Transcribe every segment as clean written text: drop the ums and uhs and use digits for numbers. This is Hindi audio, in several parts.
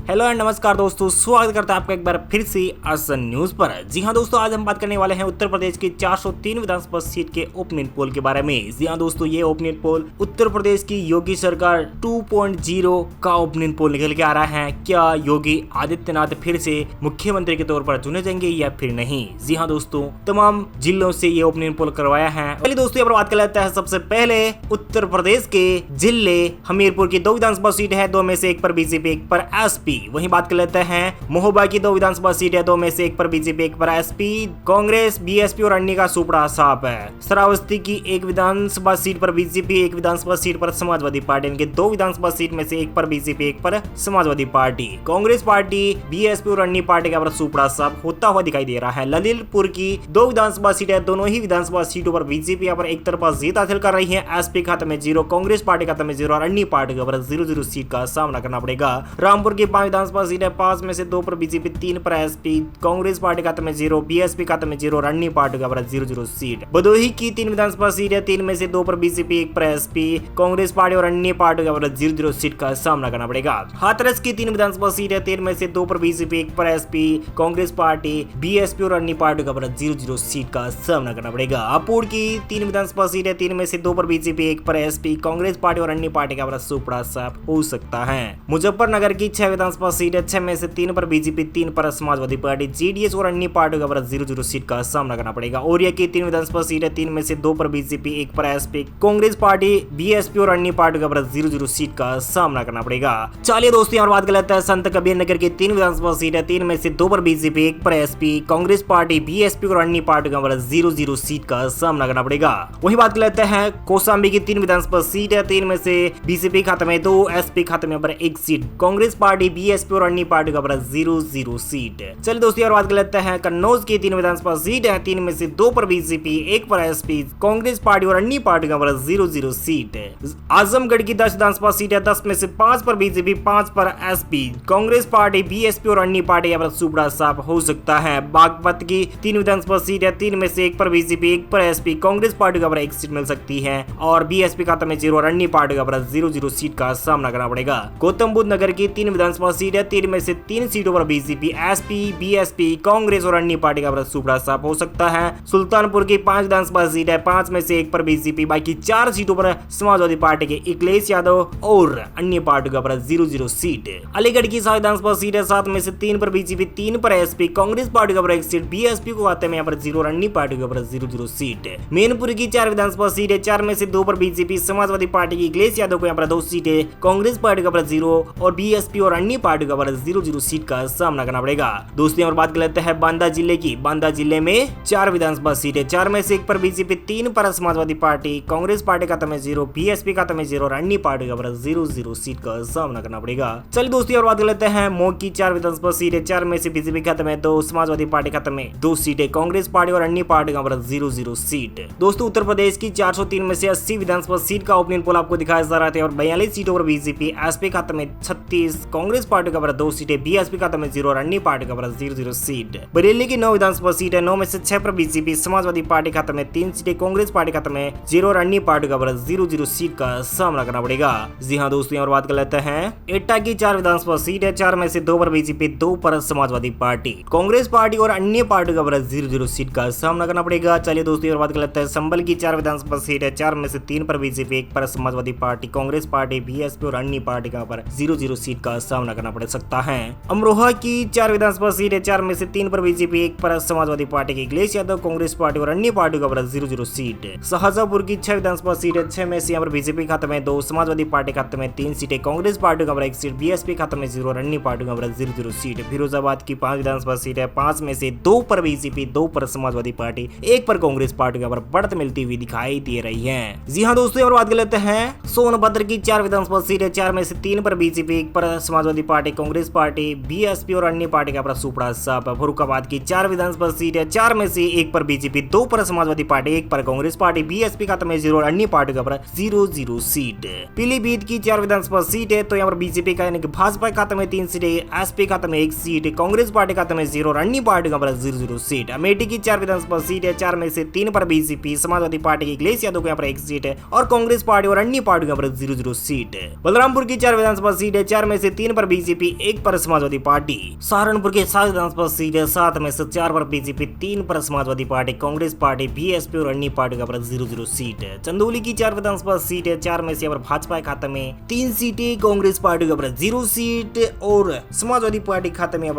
हेलो एंड नमस्कार दोस्तों, स्वागत करता है आपका एक बार फिर से आसन न्यूज पर। जी हां दोस्तों, आज हम बात करने वाले हैं उत्तर प्रदेश की 403 विधानसभा सीट के ओपिनियन पोल के बारे में। जी हां दोस्तों, ये ओपिनियन पोल उत्तर प्रदेश की योगी सरकार 2.0 का ओपिनियन पोल निकल के आ रहा है। क्या योगी आदित्यनाथ फिर से मुख्यमंत्री के तौर पर चुने जाएंगे या फिर नहीं? जी हाँ दोस्तों, तमाम जिलों से ये ओपिनियन पोल करवाया है। पहले दोस्तों यहाँ पर बात कर लेते हैं सबसे पहले उत्तर प्रदेश के जिले हमीरपुर की 2 विधानसभा सीट है, 2 में से 1 पर बीजेपी, 1 पर एसपी। वहीं बात कर लेते हैं महोबा की 2 विधानसभा सीट है, 2 में से 1 पर बीजेपी, 1 पर एसपी। कांग्रेस, बीएसपी और अन्य का सुपड़ा साफ है। श्रावस्ती की 1 विधानसभा सीट पर बीजेपी, 1 विधानसभा सीट पर समाजवादी पार्टी। इनके 2 विधानसभा सीट में से 1 पर बीजेपी, 1 पर Samajwadi party. Congress party, BSP और अन्य पार्टी का सुपड़ा साफ होता हुआ दिखाई दे रहा है। ललितपुर की 2 विधानसभा सीट है, दोनों ही विधानसभा सीटों पर बीजेपी यहाँ पर एक तरफा जीत हासिल कर रही है। एसपी खाते में 0, कांग्रेस पार्टी खाते में 0 और अन्य पार्टी को 0-0 सीट का सामना करना पड़ेगा। रामपुर की 5 विधानसभा सीट है, 5 में से 2 पर बीजेपी, 3 पर एसपी। कांग्रेस पार्टी खाते में 0, बीएसपी खाते में 0 और अन्य पार्टी का 0-0 सीट। भदोही की 3 विधानसभा सीट है, 3 में से 2 पर बीजेपी, 1 पर एसपी। कांग्रेस पार्टी और अन्य पार्टी का 0-0 सीट का सामना करना पड़ेगा। हाथरस की 3 विधानसभा सीट है, 3 में से 2 पर बीजेपी, 1 पर एसपी। कांग्रेस पार्टी, बीएसपी और अन्य पार्टी का 0-0 सीट का सामना करना पड़ेगा। अपूर की 3 विधानसभा सीट है, 3 में से 2 पर बीजेपी, 1 पर एसपी। कांग्रेस पार्टी और अन्य पार्टी का सुपड़ा साफ हो सकता है। मुजफ्फरनगर की 6 विधानसभा सीट है, 6 में से 3 पर बीजेपी, 3 पर समाजवादी पार्टी। जेडीएस और अन्य पार्टी का 0-0 सीट का सामना करना पड़ेगा। औरिया की 3 विधानसभा सीट है, 3 में से 2 पर बीजेपी, 1 पर एसपी। कांग्रेस पार्टी, बीएसपी और अन्य पार्टी का 0-0 सीट का सामना करना पड़ेगा। चलिए दोस्तों, यहाँ बात कर लेते हैं संत कबीर नगर की 3 विधानसभा सीट है, 3 में से 2 पर बीजेपी, 1 पर एसपी। कांग्रेस पार्टी, बीएसपी और अन्य पार्टी का 0-0 सीट का सामना करना पड़ेगा। वही बात कर लेते हैं कौशाम्बी की 3 विधानसभा सीट है, 3 में से बीजेपी खाते में 2, एसपी खाते में 1 सीट। कांग्रेस पार्टी, बीएसपी और अन्य पार्टी का 0-0 सीट। चलिए दोस्तों, और बात कर लेते हैं कन्नौज की 3 विधानसभा सीट है, 3 में से 2 पर बीजेपी, 1 पर एसपी। कांग्रेस पार्टी और अन्य पार्टी का 0-0 सीट। आजमगढ़ की 10 विधानसभा सीट है, 10 में से 5 पर बीजेपी, 5 पर एसपी। कांग्रेस पार्टी, बीएसपी और अन्य पार्टी का सुपड़ा साफ हो सकता है। बागपत की 3 विधानसभा सीट है, 3 में से 1 पर बीजेपी, 1 पर एसपी। कांग्रेस पार्टी का 1 सीट मिल सकती है और बीएसपी खाते में 0 और अन्य पार्टी का 0-0 सीट का सामना करना पड़ेगा। गौतम बुद्ध नगर की 3 विधानसभा सीट है, 3 में से 3 सीटों पर बीजेपी, एसपी, बीएसपी, कांग्रेस और अन्य पार्टी का सुपड़ा साफ हो सकता है। सुल्तानपुर की 5 विधानसभा सीट है, 5 में से 1 पर बीजेपी, बाकी 4 सीटों पर समाजवादी पार्टी के अखिलेश यादव और अन्य पार्टी का 0-0 सीट। अलीगढ़ की 7 विधानसभा सीट है, 7 में से 3 पर बीजेपी, 3 पर एसपी। कांग्रेस पार्टी का 1 सीट, बीएसपी को आते में 0 और अन्य पार्टी का 0-0 सीट। मैनपुर की 4 विधानसभा सीट है, 4 में से 2 पर बीजेपी, समाजवादी पार्टी की अखिलेश यादव को 2 सीट है। कांग्रेस पार्टी का 0 और बीएसपी और अन्य पार्टी का 0-0 सीट का सामना करना पड़ेगा। दोस्तों, और बात कर लेते हैं बांदा जिले की। बांदा जिले में 4 विधानसभा सीट है, 4 में से 1 पर बीजेपी, 3 पर समाजवादी पार्टी। कांग्रेस पार्टी खाते में 0, बीएसपी खाते में 0 और अन्य पार्टी का 0-0 सीट का सामना करना पड़ेगा। चलिए दोस्तों, और बात कर लेते हैं मऊ की 4 विधानसभा सीट है, 4 में से बीजेपी खाते में 2, समाजवादी पार्टी खाते में 2 सीटें। कांग्रेस पार्टी और अन्य पार्टी का 0-0 सीट। दोस्तों, उत्तर प्रदेश की 403 में से 80 विधानसभा सीट का ओपिनियन पोल आपको दिखाया जा रहा है और 42 सीटों पर बीजेपी, एसपी खाते में 36, कांग्रेस पार्टी का 2 सीटें, बीएसपी खाते में 0 और अन्य पार्टी का 0-0 सीट। बरेली की 9 विधानसभा सीट है, 9 में से 6 पर बीजेपी, समाजवादी पार्टी खाते में 3 सीटें, कांग्रेस पार्टी खाते में 0 और अन्य पार्टी का 0-0 सीट का सामना करना पड़ेगा। जी हाँ दोस्तों, और बात कर लेते हैं एटा की 4 विधानसभा सीट है, 4 में से 2 पर बीजेपी, 2 पर समाजवादी पार्टी। कांग्रेस पार्टी और अन्य पार्टी का 0-0 सीट का सामना करना पड़ेगा। चलिए दोस्तों, और बात कर लेते हैं संभल की 4 विधानसभा सीट है, 4 में से 3 पर बीजेपी, 1 पर Samajwadi party. Congress party, BSP और अन्य पार्टी का 0-0 सीट का सामना करना पड़ सकता है। अमरोहा की 4 विधानसभा सीट है, 4 में से 3 पर बीजेपी, 1 पर समाजवादी पार्टी के अखिलेश यादव। कांग्रेस पार्टी और अन्य पार्टी का 0-0 सीट। शाहजहांपुर की 6 विधानसभा सीट है, 6 में से यहाँ पर बीजेपी खाते में 2, समाजवादी पार्टी खाते में 3 सीटें। कांग्रेस पार्टी का 1 सीट, बीएसपी खाते में 0 और अन्य पार्टी का 0-0 सीट। फिरोजाबाद की 5 विधानसभा सीट है, 5 में से 2 पर बीजेपी, 2 पर समाजवादी पार्टी, 1 पर कांग्रेस पार्टी का बढ़त मिलती हुई दिखाई दे रही है। जी हाँ दोस्तों, और बात कर लेते हैं सोनभद्र की 4 विधानसभा सीट है, 4 में से 3 पर बीजेपी, 1 पर Samajwadi party. Congress party, BSP और अन्य पार्टी का सुपड़ा साफ। फर्रुखाबाद की 4 विधानसभा सीट है, 4 में से 1 पर बीजेपी, 2 पर समाजवादी पार्टी, 1 पर कांग्रेस पार्टी, बीएसपी खाते में 0 और अन्य पार्टी का 0-0 सीट। पीलीभीत की 4 विधानसभा सीट है, तो यहाँ पर बीजेपी का यानी कि भाजपा खाते में 3 सीटें, एसपी खाते में 1 सीट, कांग्रेस पार्टी खाते में 0 और अन्य पार्टी का 0-0 सीट। अमेठी की 4 विधानसभा सीट है, 4 में से 3 पर बीजेपी, समाजवादी पार्टी की अखिलेश यादव को यहाँ पर 1 सीट है और कांग्रेस पार्टी और अन्य पार्टी का 0-0 सीट। बलरामपुर की 4 विधानसभा सीट है, 4 में से 3 पर बीजेपी, 1 पर समाजवादी पार्टी। सहारनपुर के 7 विधानसभा सीट है, 7 में से 4 पर बीजेपी, 3 पर Samajwadi party, Congress party, BSP और अन्य पार्टी का 0-0 सीट है। चंदौली की 4 विधानसभा सीट है, 4 में से भाजपा के खाते में 3 सीटें, कांग्रेस पार्टी का 0 सीट और समाजवादी पार्टी खाते में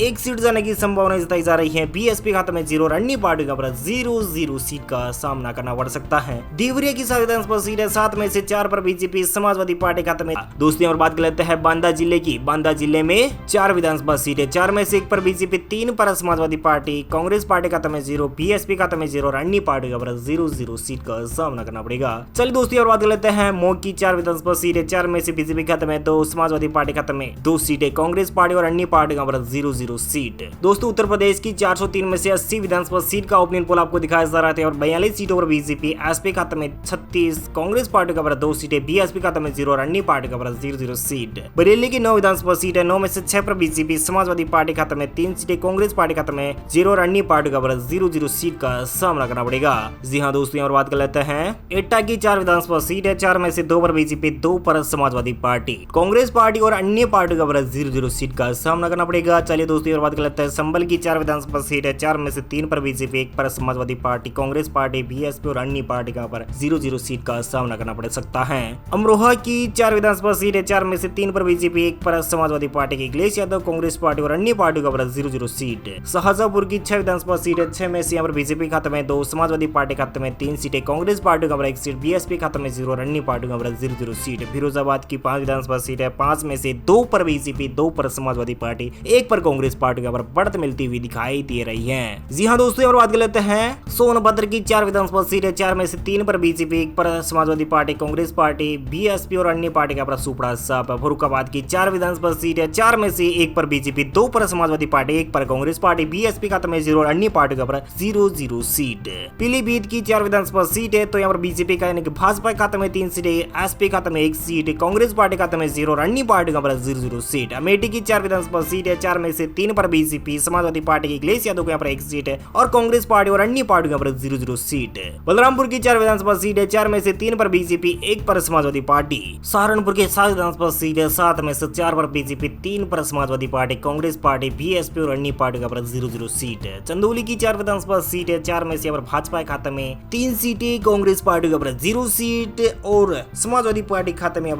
1 सीट जाने की संभावना जताई जा रही है। बीएसपी खाते में 0 और अन्य पार्टी का 0-0 सीट का सामना करना पड़ सकता है। देवरिया की 7 विधानसभा सीट है, 7 में से 4 पर बीजेपी, समाजवादी पार्टी खाते में। दोस्तों और बात कर लेते हैं बांदा जिले की। बांदा जिले में 4 विधानसभा सीट है, 4 में से 1 पर बीजेपी, 3 पर समाजवादी पार्टी, कांग्रेस पार्टी खाते में 0, बीएसपी खाते में 0 और अन्य पार्टी का 0-0 सीट का सामना करना पड़ेगा। चलिए दोस्तों और बात कर लेते हैं मऊ की 4 विधानसभा सीट है, 4 में से बीजेपी खाते में 2, समाजवादी पार्टी खाते में 2 सीटें, कांग्रेस पार्टी और अन्य पार्टी का 0-0 सीट। दोस्तों उत्तर प्रदेश की 403 में से 80 विधानसभा सीट का ओपिनियन पोल आपको दिखाया जा रहा है और 42 सीटों पर बीजेपी, एसपी खाते में 36, कांग्रेस पार्टी का 2 सीटें, बीएसपी खाते में 0 और अन्य पार्टी का 0-0 सीट। बरेली की 9 विधानसभा सीट है, 9 में से 6 पर बीजेपी, समाजवादी पार्टी खाते में 3 सीटें, कांग्रेस पार्टी खाते में 0 और अन्य पार्टी का 0-0 सीट का सामना करना पड़ेगा। जी हाँ दोस्तों और बात कर लेते हैं एटा की 4 विधानसभा सीट है, 4 में से 2 पर बीजेपी, 2 पर समाजवादी पार्टी, कांग्रेस पार्टी और अन्य पार्टी का 0-0 सीट का सामना करना पड़ेगा। चलिए दोस्तों और बात कर लेते हैं संभल की 4 विधानसभा सीट है, 4 में से 3 पर बीजेपी, 1 पर Samajwadi party, Congress party, BSP और अन्य पार्टी का 0-0 सीट का सामना करना पड़ सकता है। अमरोहा की 4 विधानसभा सीट है, 4 में से 3 पर बीजेपी, 1 पर समाजवादी पार्टी के अखिलेश यादव, कांग्रेस पार्टी और अन्य पार्टी का 0-0 सीट। शाहजहांपुर की 6 विधानसभा सीट है, 6 में से यहाँ पर बीजेपी खाते में 2, समाजवादी पार्टी खाते में 3 सीटें, कांग्रेस पार्टी का 1 सीट, बीएसपी खाते में 0 और अन्य पार्टी का 0-0 सीट। फिरोजाबाद की 5 विधानसभा सीट है, 5 में से 2 पर बीजेपी, 2 पर समाजवादी पार्टी, 1 पर कांग्रेस पार्टी का बढ़त मिलती हुई दिखाई दे रही है। जी हाँ दोस्तों और बात कर लेते हैं सोनभद्र की 4 विधानसभा सीट है, 4 में से 3 पर बीजेपी, 1 पर Samajwadi party, Congress party, BSP और अन्य पार्टी का सुपड़ा साफ। फर्रुखाबाद की 4 विधानसभा सीट है, 4 में से 1 पर बीजेपी, 2 पर समाजवादी पार्टी, 1 पर कांग्रेस पार्टी, बीएसपी खाते में 0 और अन्य पार्टी का 0-0 सीट। पीलीभीत की 4 विधानसभा सीट है, तो यहाँ पर बीजेपी का यानी कि भाजपा खाते में 3 सीटें, एसपी खाते में 1 सीट, कांग्रेस पार्टी खाते में 0 और अन्य पार्टी का 0-0 सीट। अमेठी की 4 विधानसभा सीट है, 4 में से 3 पर बीजेपी, समाजवादी पार्टी के अखिलेश यादव को यहाँ पर 1 सीट है और कांग्रेस पार्टी और अन्य पार्टी का 0-0 सीट। बलरामपुर की 4 विधानसभा सीट है, 4 में से 3 पर बीजेपी, 1 पर समाजवादी पार्टी। सहारनपुर के 7 विधानसभा सीट है, 7 में से 4 पर बीजेपी, 3 पर Samajwadi party, Congress party, BSP और अन्य पार्टी का 0-0 सीट। चंदौली की 4 विधानसभा सीट है, 4 में से भाजपा के खाते में 3 सीटें, कांग्रेस पार्टी का 0 सीट और समाजवादी पार्टी खाते में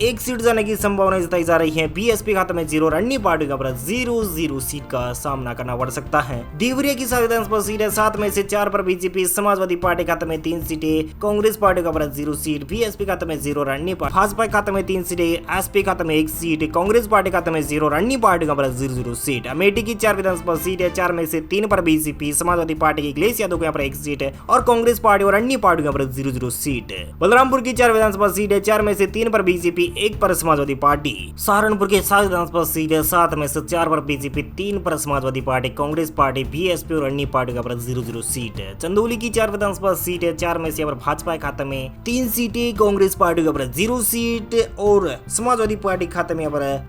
1 सीट जाने की संभावना जताई जा रही है। बीएसपी खाते में 0 और अन्य पार्टी का 0-0 सीट का सामना करना पड़ सकता है। देवरिया की 7 विधानसभा सीट है, 7 में से 4 पर बीजेपी, समाजवादी पार्टी खाते में 3 सीटें, कांग्रेस पार्टी का 0 सीट, बीएसपी खाते में 0 और अन्य भाजपा खाते में 3 सीटें, एसपी खाते में 1 सीट, कांग्रेस पार्टी खाते में 0 और अन्य पार्टी का 0-0 सीट। अमेठी की 4 विधानसभा सीट है, 4 में से 3 पर बीजेपी, समाजवादी पार्टी के अखिलेश यादव को यहाँ पर 1 सीट है और कांग्रेस पार्टी और अन्य पार्टी का 0-0 सीट। बलरामपुर की 4 विधानसभा सीट है, 4 में से 3 पर बीजेपी, 1 पर समाजवादी पार्टी। सहारनपुर के 7 विधानसभा सीट है, 7 में से 4 पर बीजेपी, 3 पर Samajwadi party, Congress party, BSP और अन्य पार्टी का 0-0 सीट। चंदौली की 4 विधानसभा सीट है, 4 में से भाजपा खाते में 3 सीटें, कांग्रेस पार्टी का 0 सीट और समाजवादी पार्टी खाते में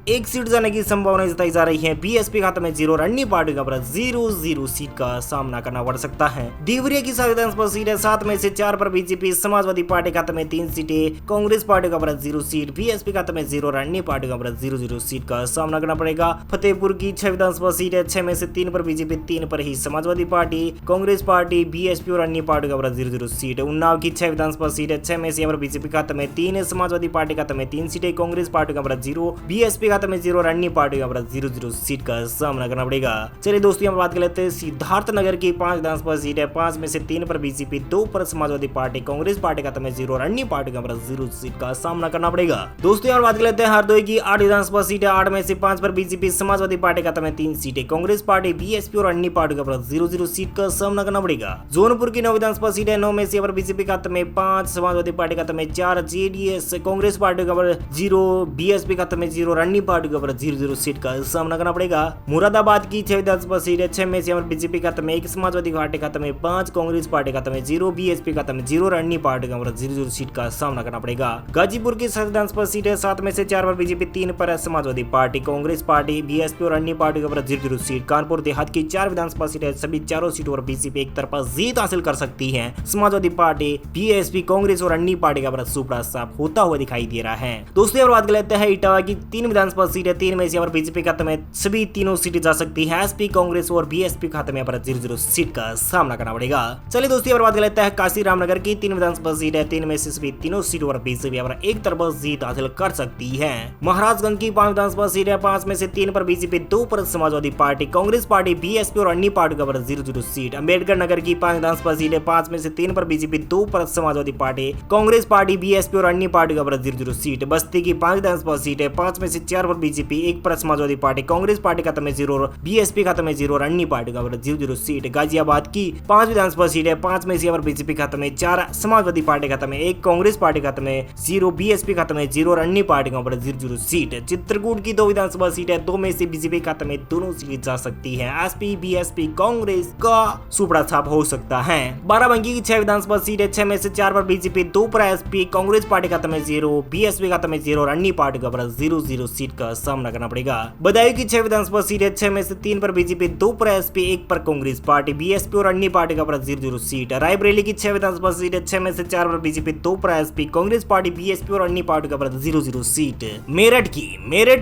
1 सीट जाने की संभावना जताई जा रही है। बीएसपी खाते में 0 और अन्य पार्टी का 0-0 सीट का सामना करना पड़ सकता है। देवरिया की 7 विधानसभा सीट है, 7 में से 4 पर बीजेपी, समाजवादी पार्टी खाते में 3 सीटें, कांग्रेस पार्टी का 0 सीट, बीएसपी खाते में 0 और अन्य पार्टी का 0-0 सीट का सामना करना पड़ेगा। फतेहपुर की 6 विधानसभा सीट है, 6 में से 3 पर बीजेपी, 3 पर ही Samajwadi party, Congress party, BSP और अन्य पार्टी का 0-0 सीट। उन्नाव की 6 विधानसभा सीट है, 6 में से बीजेपी खाते में 3, समाजवादी पार्टी खाते में 3 सीटें, कांग्रेस पार्टी का 0, बीएसपी खाते में 0 और अन्य पार्टी का 0-0 सीट का सामना करना पड़ेगा। चलिए दोस्तों हम बात कर लेते हैं सिद्धार्थनगर की 5 विधानसभा सीट है, 5 में से 3 पर बीजेपी, 2 पर समाजवादी पार्टी, कांग्रेस पार्टी खाते में 0 और अन्य पार्टी का 0 सीट का सामना करना पड़ेगा। दोस्तों हम बात कर लेते हैं हरदोई की 8 विधानसभा सीट है, 8 में से 5 पर बीजेपी, समाजवादी पार्टी खाते में 3 सीटें, कांग्रेस पार्टी, बीएसपी और अन्य पार्टी का 0-0 सीट का सामना करना पड़ेगा। जौनपुर की 9 विधानसभा सीट है, 9 में से बीजेपी खाते में 5, समाजवादी पार्टी खाते में 4, जेडीएस, कांग्रेस पार्टी का 0, बीएसपी खाते में 0 और अन्य पार्टी का 0-0 सीट का सामना करना पड़ेगा। मुरादाबाद की 6 विधानसभा सीट है, 6 में से बीजेपी खाते में 1, समाजवादी पार्टी खाते में 5, कांग्रेस पार्टी खाते में 0, बीएसपी खाते में 0 और अन्य पार्टी का 0-0 सीट का सामना करना पड़ेगा। गाजीपुर की 7 विधानसभा सीट है, 7 में से 4 पर बीजेपी, 3 पर Samajwadi party, Congress party, BSP और अन्य पार्टी का 0-0 सीट। कानपुर देहात की 4 विधानसभा सीट है, सभी चारों सीटों पर बीजेपी एक तरफा जीत हासिल कर सकती है। समाजवादी पार्टी, बीएसपी, कांग्रेस और अन्य पार्टी का सुपड़ा साफ होता हुआ दिखाई दे रहा है। दोस्तों और बात कर लेते हैं इटावा की 3 विधानसभा सीट है, 3 में से यहाँ पर बीजेपी खाते में सभी तीनों सीटें जा सकती है। एसपी, कांग्रेस और बीएसपी खाते में यहाँ पर 0-0 सीट का सामना करना पड़ेगा। चलिए दोस्तों यहाँ पर बात कर लेते हैं काशी रामनगर की। 3 विधानसभा सीट है, 3 में से सभी तीनों सीटों पर बीजेपी यहाँ पर एक तरफा जीत हासिल कर सकती है। महाराजगंज की 5 विधानसभा सीट है, 5 में से 3 पर बीजेपी, 2 पर Samajwadi party, Congress party, BSP और अन्य पार्टियों पर 0-0 सीट। अम्बेडकर नगर की 5 विधानसभा सीट है, 5 में से 3 पर बीजेपी, 2 पर Samajwadi party, Congress party, BSP और अन्य पार्टियों पर 0-0 सीट। बस्ती की 5 विधानसभा सीट है, 5 में से 4 पर बीजेपी, 1 पर समाजवादी पार्टी, कांग्रेस पार्टी खाते में 0 और बीएसपी खाते में 0 और अन्य पार्टियों पर 0-0 सीट। गाजियाबाद की 5 विधानसभा सीट है, 5 में से यहाँ पर बीजेपी खाते में 4, समाजवादी पार्टी खाते में 1, कांग्रेस पार्टी खाते में 0, बीएसपी खाते में 0 और अन्य पार्टियों पर 0-0 सीट। चित्रकूट की 2 विधानसभा सीट है, 2 में से बीजेपी खाते में दोनों सीट जा सकती है। एसपी, बीएसपी, कांग्रेस का सुपड़ा साफ हो सकता है। बाराबंकी की 6 विधानसभा सीट है, 6 में से 4 पर बीजेपी, 2 पर एसपी, कांग्रेस पार्टी खाते में 0, बीएसपी खाते में 0 और अन्य पार्टियों पर 0-0 सीट का सामना करना पड़ेगा। बदायूं की 6 विधानसभा सीट है, 6 में से 3 पर बीजेपी, 2 पर एसपी, 1 पर कांग्रेस पार्टी, बीएसपी और अन्य पार्टियों पर 0-0 सीट। रायबरेली की 6 विधानसभा सीट है, 6 में से 4 पर बीजेपी, 2 पर एसपी, कांग्रेस पार्टी, बीएसपी और अन्य पार्टियों पर 0-0 सीट। मेरठ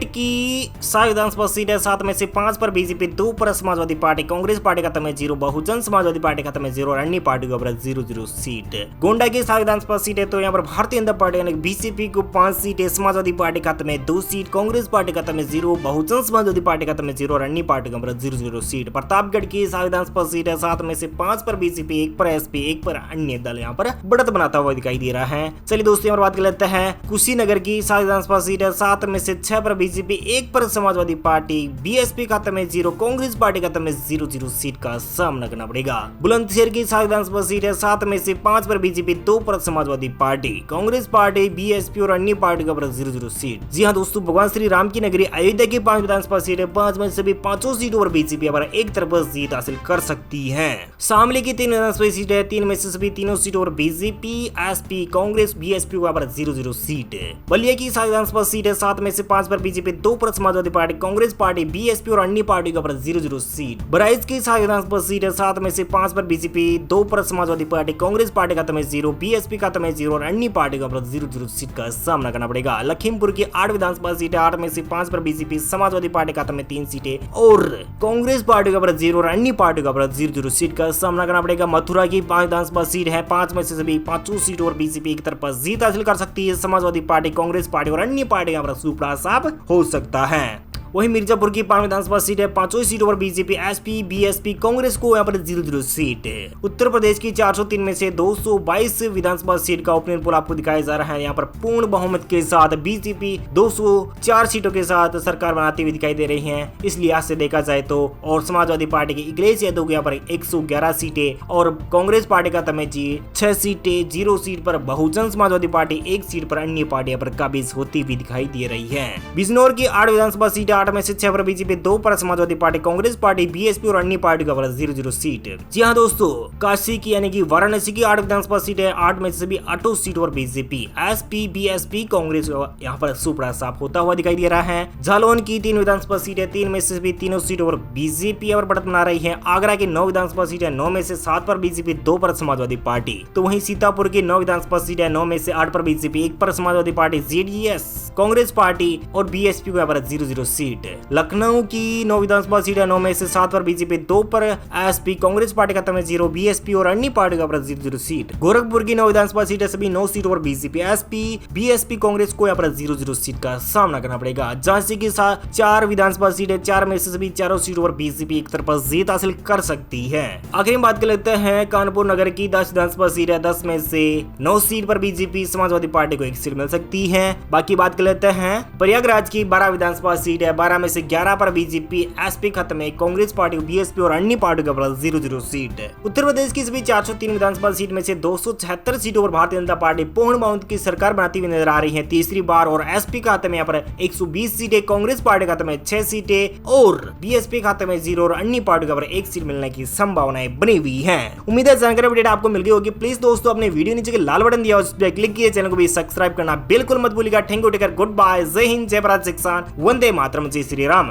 की 7 विधानसभा सीट है, 7 में से 5 पर बीजेपी, 2 पर समाजवादी पार्टी, कांग्रेस पार्टी खाते में 0, बहुजन समाजवादी पार्टी खाते में 0 और अन्य पार्टियों पर 0-0 सीट। गोंडा की 7 विधानसभा सीट है, तो यहाँ पर भारतीय जनता पार्टी यानी बीजेपी को 5 सीटें, समाजवादी पार्टी खाते में 2 सीट, कांग्रेस पार्टी खाते में 0, बहुजन समाजवादी पार्टी खाते में 0 और अन्य पार्टियों पर 0-0 सीट। प्रतापगढ़ की 7 विधानसभा सीट है, 7 में से 5 पर बीजेपी, 1 पर एसपी, 1 पर अन्य दल यहाँ पर बढ़त बनाता हुआ दिखाई दे रहा है। चलिए दोस्तों यहाँ पर बात कर लेते हैं कुशीनगर की 7 विधानसभा सीट है, 7 में से 6 पर बीजेपी, 1 पर समाजवादी पार्टी, बीएसपी खाते में 0, कांग्रेस पार्टी खाते में 0-0 सीट का सामना करना पड़ेगा। बुलंदशहर की 7 विधानसभा सीट है, 7 में से 5 पर बीजेपी, 2 पर Samajwadi party, Congress party, BSP और अन्य पार्टियों पर 0-0 सीट। जी हाँ दोस्तों, भगवान श्री राम की नगरी अयोध्या की 5 विधानसभा सीट है, 5 में से भी 5 सीटों पर बीजेपी पर एक तरफा जीत हासिल कर सकती है। शामली की 3 विधानसभा सीट है, 3 में से सभी तीनों सीटों पर बीजेपी, एसपी, कांग्रेस, बीएसपी पर 0-0 सीट। बलिया की 7 विधानसभा सीट है, 7 में से 5 पर बीजेपी, 2 पर Samajwadi party, Congress party, BSP और अन्य पार्टियों पर 0-0 सीट। बहराइच की 7 विधानसभा सीट है, 7 में से 5 पर बीजेपी, 2 पर समाजवादी पार्टी, कांग्रेस पार्टी खाते में 0, बीएसपी खाते में 0 और अन्य पार्टियों पर 0-0 सीट का सामना करना पड़ेगा। लखीमपुर की 8 विधानसभा सीट है, 8 में से 5 पर बीजेपी, समाजवादी पार्टी खाते में 3 सीटें और कांग्रेस पार्टी पर 0 और अन्य पार्टियों पर 0-0 सीट का सामना करना पड़ेगा। मथुरा की 5 विधानसभा सीट है, 5 में से सभी 5 सीटों और बीजेपी एक तरफा जीत हासिल कर सकती है। समाजवादी पार्टी, कांग्रेस पार्टी और अन्य पार्टियों पर सुपड़ा साफ हो सकता है। वहीं मिर्जापुर की 5 विधानसभा सीट है, 5 सीटों पर बीजेपी, एसपी, बीएसपी, कांग्रेस को यहाँ पर 0-0 सीट है। उत्तर प्रदेश की 403 में से 222 विधानसभा सीट का ओपिनियन पोल आपको दिखाया जा रहा है। यहाँ पर पूर्ण बहुमत के साथ बीजेपी 204 सीटों के साथ सरकार बनाती हुई दिखाई दे रही है। इस लिहाज से देखा जाए तो और समाजवादी पार्टी के अखिलेश यादव को यहाँ पर 111 सीटें और कांग्रेस पार्टी का तमें 6 सीटें, 0 सीट पर बहुजन समाजवादी पार्टी 1 सीट पर अन्य पार्टियां पर काबिज होती हुई दिखाई दे रही है। बिजनौर की 8 विधानसभा सीटें, 8 में से 6 पर बीजेपी, 2 पर Samajwadi party, Congress party, BSP और अन्य पार्टियों पर 0-0 सीट। जी हाँ दोस्तों, काशी की यानी कि वाराणसी की 8 विधानसभा सीट है, 8 में से सभी 8 सीटों पर बीजेपी, एसपी, बीएसपी, कांग्रेस यहाँ पर सुपड़ा साफ होता हुआ दिखाई दे रहा है। जालौन की 3 विधानसभा सीट है, 3 में से सभी तीनों सीटों पर बीजेपी और बढ़त बना रही है। आगरा की 9 विधानसभा सीट है, 9 में से 7 पर बीजेपी, 2 पर समाजवादी पार्टी। तो वहीं सीतापुर की 9 विधानसभा सीट है, 9 में से 8 पर बीजेपी, 1 पर Samajwadi party, JDS, Congress party और बीएसपी को यहाँ पर 0-0 सीट। लखनऊ की 9 विधानसभा सीट है, 9 में से 7 पर बीजेपी, 2 पर एसपी, कांग्रेस पार्टी का तमें 0, बीएसपी और अन्य पार्टी का पर 0-0 सीट। गोरखपुर की 9 विधानसभा सीट है, सभी 9 सीटों पर बीजेपी, एसपी, बीएसपी, कांग्रेस को यहाँ पर 0-0 सीट का सामना करना पड़ेगा। झांसी की 4 विधानसभा सीट है, 4 में से सभी चारों सीटों पर बीजेपी एक तरफा जीत हासिल कर सकती है। आखिर में बात कर लेते हैं कानपुर नगर की 10 विधानसभा सीट है, 10 में से 9 सीट पर बीजेपी, समाजवादी पार्टी को 1 सीट मिल सकती है। बाकी बात कर लेते हैं प्रयागराज की 12 विधानसभा सीट है, 12 में से 11 पर बीजेपी, एसपी खत्म में कांग्रेस पार्टी, बीएसपी और अन्य पार्टियों का 0-0 सीट। उत्तर प्रदेश की सभी 403 विधानसभा सीट में से 276 सीटों पर भारतीय जनता पार्टी पूर्ण बहुमत की सरकार बनाती हुई नजर आ रही है तीसरी बार, और एसपी खाते में यहाँ पर 120 सीटें, कांग्रेस पार्टी खाते में 6 सीटें और बीएसपी खाते में 0 और अन्य पार्टियों पर 1 सीट मिलने की संभावनाएं बनी हुई है। उम्मीद है जानकारी अपडेट आपको मिल गई होगी। प्लीज दोस्तों अपने वीडियो नीचे के लाल बटन दिया उस पर क्लिक किए, चैनल को भी सब्सक्राइब करना बिल्कुल मत भूलिएगा। Thank you, take care, good bye, जय हिंद, जय भारत, शिक्षण, वंदे मातरम, जय श्री राम।